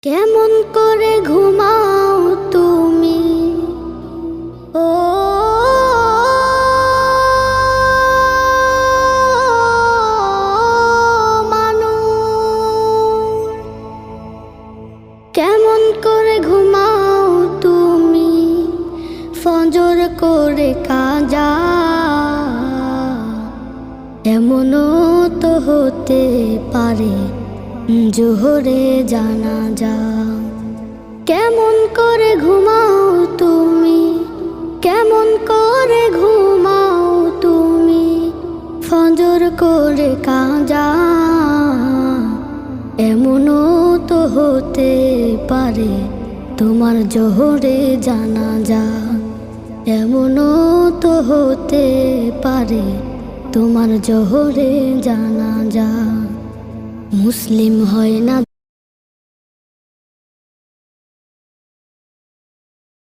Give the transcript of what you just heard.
কেমন করে ঘুমাও তুমি ও মানুষ, কেমন করে ঘুমাও তুমি ফজর করে কাজা, এমনও তো হতে পারে জোহরে জানাজা। কেমন করে ঘুমাও তুমি, কেমন করে ঘুমাও তুমি ফজর করে কাজা, এমনও তো হতে পারে তোমার জোহরে জানাজা, এমনও তো হতে পারে তোমার জোহরে জানাজা। মুসলিম হয় না